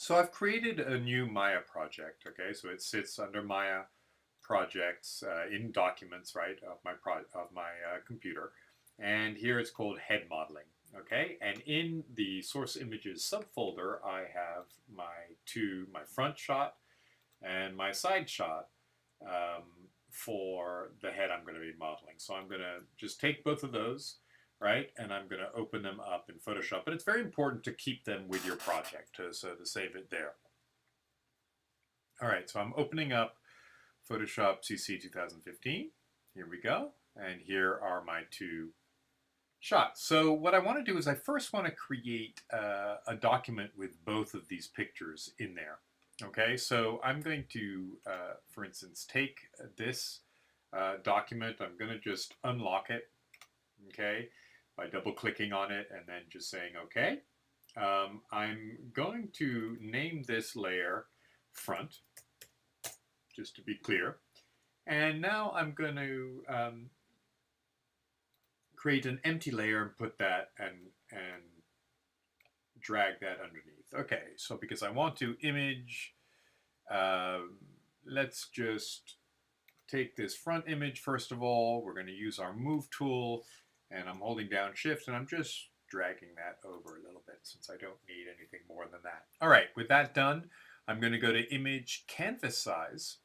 So I've created a new Maya project, okay? So it sits under Maya projects in documents, right, of my computer. And here it's called head modeling, okay? And in the source images subfolder, I have my front shot and my side shot for the head I'm going to be modeling. So I'm going to just take both of those, right? And I'm going to open them up in Photoshop. And it's very important to keep them with your project so to save it there. All right, so I'm opening up Photoshop CC 2015. Here we go. And here are my two shots. So what I want to do is I first want to create a document with both of these pictures in there. Okay, so I'm going to, for instance, take this document. I'm going to just unlock it, okay, by double clicking on it and then just saying okay. I'm going to name this layer front, just to be clear. And now I'm going to create an empty layer and put that and drag that underneath. Okay, so because I want to image, let's just take this front image first of all. We're going to use our move tool, and I'm holding down shift and I'm just dragging that over a little bit since I don't need anything more than that. All right, with that done, I'm going to go to image canvas size,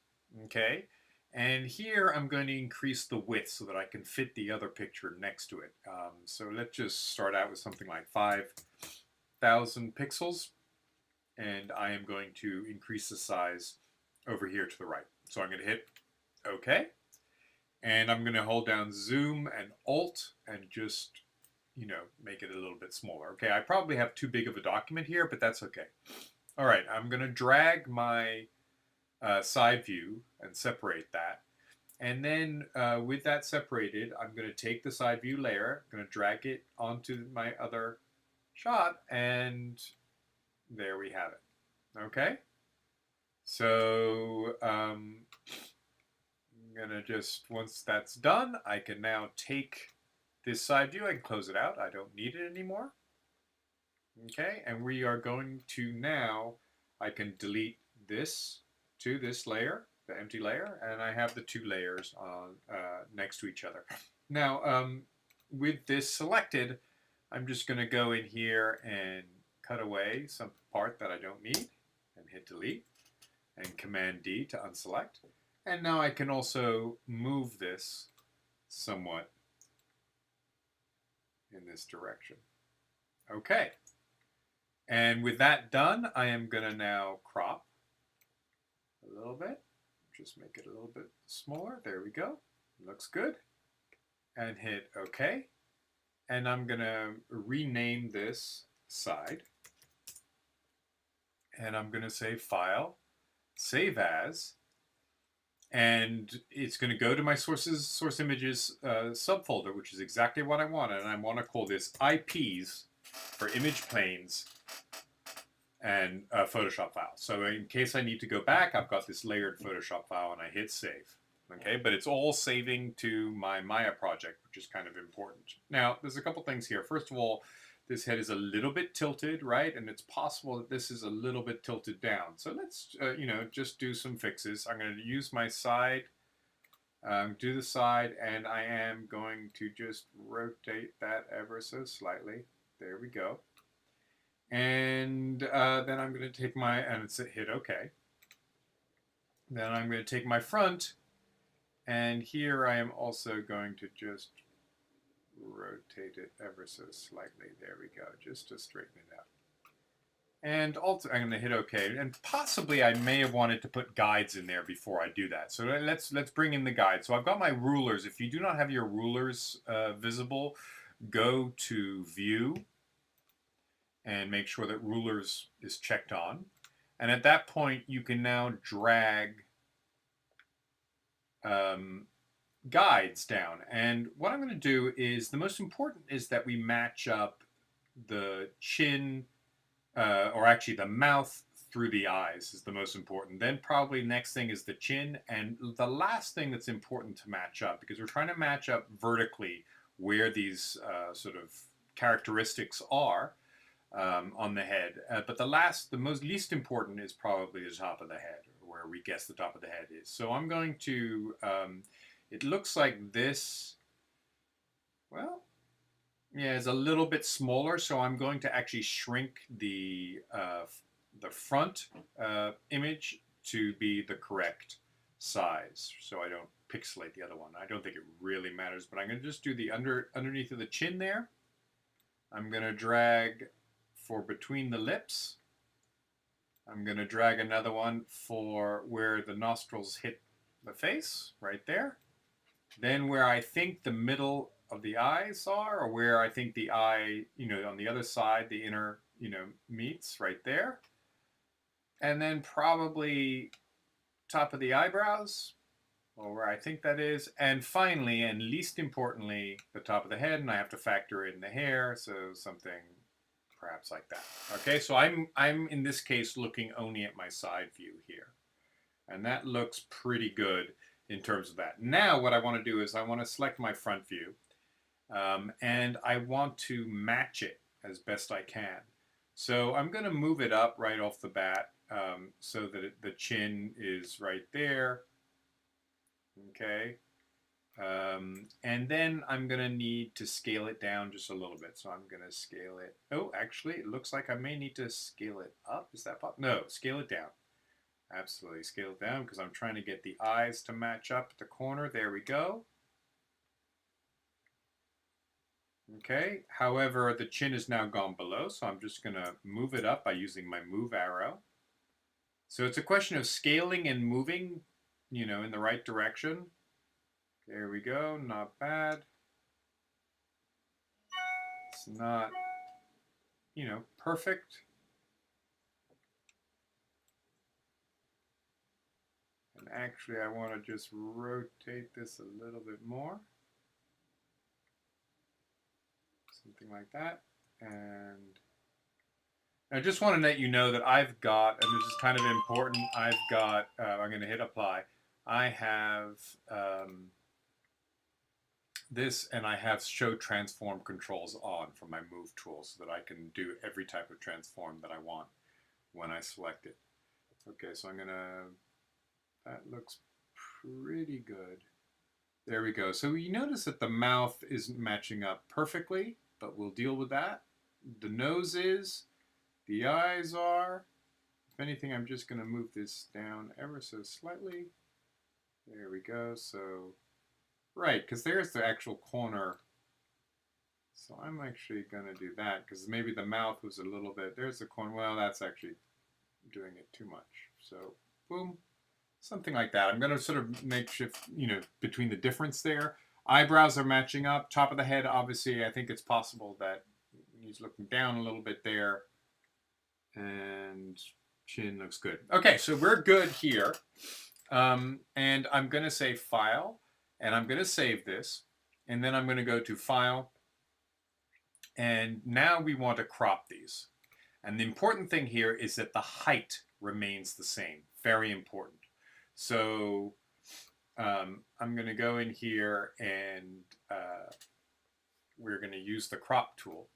okay? And here I'm going to increase the width so that I can fit the other picture next to it. So let's just start out with something like 5,000 pixels. And I am going to increase the size over here to the right. So I'm going to hit OK. And I'm going to hold down Zoom and Alt and just, make it a little bit smaller. Okay, I probably have too big of a document here, but that's okay. All right, I'm going to drag my side view and separate that. And then with that separated, I'm going to take the side view layer, I'm going to drag it onto my other shot, and there we have it. Okay? So I'm going to just, once that's done, I can now take this side view, I can close it out. I don't need it anymore. Okay, and we are going to now, I can delete this to this layer, the empty layer, and I have the two layers on next to each other. Now, with this selected, I'm just going to go in here and cut away some part that I don't need and hit delete and Command D to unselect. And now I can also move this somewhat in this direction. Okay. And with that done, I am going to now crop a little bit. Just make it a little bit smaller. There we go. Looks good. And hit OK. And I'm going to rename this side. And I'm going to say File, Save As. And it's going to go to my source images subfolder, which is exactly what I want. And I want to call this IPs for image planes and a Photoshop file. So in case I need to go back, I've got this layered Photoshop file and I hit save. Okay, but it's all saving to my Maya project, which is kind of important. Now, there's a couple things here. First of all, this head is a little bit tilted, right? And it's possible that this is a little bit tilted down. So let's, just do some fixes. I'm going to use my side, do the side, and I am going to just rotate that ever so slightly. There we go. And then I'm going to take and it's hit OK. Then I'm going to take my front, and here I am also going to just rotate it ever so slightly. There we go, just to straighten it out. And also I'm going to hit OK. And possibly I may have wanted to put guides in there before I do that. So let's bring in the guide. So I've got my rulers. If you do not have your rulers visible, go to View and make sure that rulers is checked on. And at that point, you can now drag guides down. And what I'm going to do is, the most important is that we match up the chin, or actually the mouth through the eyes is the most important. Then probably next thing is the chin. And the last thing that's important to match up, because we're trying to match up vertically where these sort of characteristics are, on the head. But the most least important is probably the top of the head, where we guess the top of the head is. So I'm going to, it looks like this, well, yeah, it's a little bit smaller, so I'm going to actually shrink the front image to be the correct size, so I don't pixelate the other one. I don't think it really matters, but I'm going to just do the underneath of the chin there. I'm going to drag for between the lips. I'm going to drag another one for where the nostrils hit the face, right there. Then where I think the middle of the eyes are, or where I think the eye, on the other side, the inner, meets right there. And then probably top of the eyebrows, or where I think that is. And finally, and least importantly, the top of the head, and I have to factor in the hair, so something perhaps like that. Okay, so I'm in this case looking only at my side view here. And that looks pretty good in terms of that. Now what I want to do is I want to select my front view, and I want to match it as best I can. So I'm going to move it up right off the bat, so that the chin is right there. Okay. And then I'm going to need to scale it down just a little bit. So I'm going to scale it. Oh, actually, it looks like I may need to scale it up. Is that possible? No, scale it down. Absolutely scale it down because I'm trying to get the eyes to match up at the corner. There we go. Okay, however, the chin is now gone below, so I'm just going to move it up by using my move arrow. So it's a question of scaling and moving, in the right direction. There we go, not bad. It's not, perfect. And actually, I want to just rotate this a little bit more. Something like that. And I just want to let you know that I've got, and this is kind of important, I've got, I'm going to hit apply. I have this, and I have show transform controls on for my move tool so that I can do every type of transform that I want when I select it. Okay, so I'm going to, that looks pretty good. There we go. So you notice that the mouth isn't matching up perfectly, but we'll deal with that. The nose is, the eyes are. If anything, I'm just going to move this down ever so slightly. There we go. So, right, because there's the actual corner. So I'm actually going to do that because maybe the mouth was a little bit, there's the corner. Well, that's actually doing it too much. So, boom. Something like that. I'm going to sort of make shift, between the difference there. Eyebrows are matching up. Top of the head, obviously, I think it's possible that he's looking down a little bit there. And chin looks good. Okay, so we're good here. And I'm going to say File, and I'm going to save this. And then I'm going to go to File. And now we want to crop these. And the important thing here is that the height remains the same. Very important. So I'm going to go in here and we're going to use the crop tool.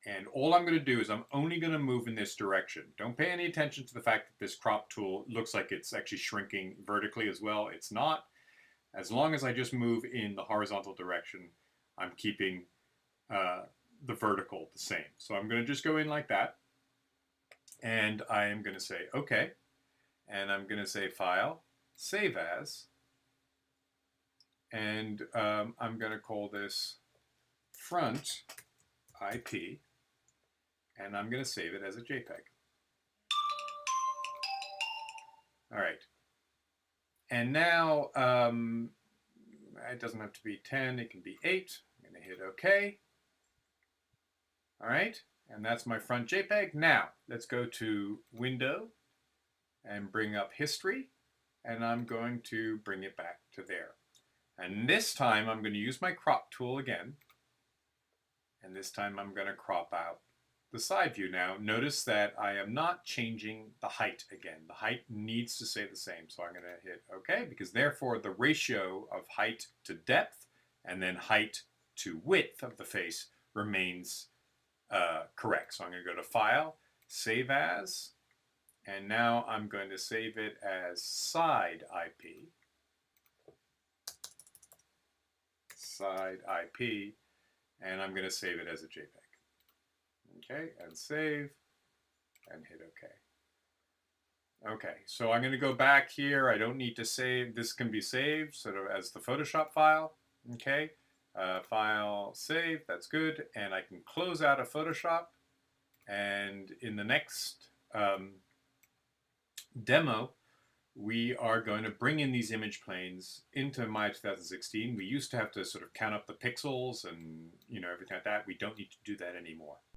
And all I'm going to do is I'm only going to move in this direction. Don't pay any attention to the fact that this crop tool looks like it's actually shrinking vertically as well. It's not. As long as I just move in the horizontal direction, I'm keeping the vertical the same. So I'm going to just go in like that. And I am going to say, okay. And I'm going to say File, Save As, and I'm going to call this Front IP, and I'm going to save it as a JPEG. All right. And now it doesn't have to be 10, it can be 8. I'm going to hit OK. All right, and that's my front JPEG. Now, let's go to Window, and bring up history, and I'm going to bring it back to there. And this time I'm going to use my crop tool again, and this time I'm going to crop out the side view. Now notice that I am not changing the height again. The height needs to stay the same, so I'm going to hit OK, because therefore the ratio of height to depth and then height to width of the face remains correct. So I'm going to go to File, Save As, and now I'm going to save it as side IP. Side IP, and I'm going to save it as a JPEG. Okay, and save, and hit OK. Okay, so I'm going to go back here. I don't need to save. This can be saved sort of as the Photoshop file. Okay, file, save, that's good. And I can close out of Photoshop. And in the next demo, we are going to bring in these image planes into Maya 2016. We used to have to sort of count up the pixels and everything like that. We don't need to do that anymore.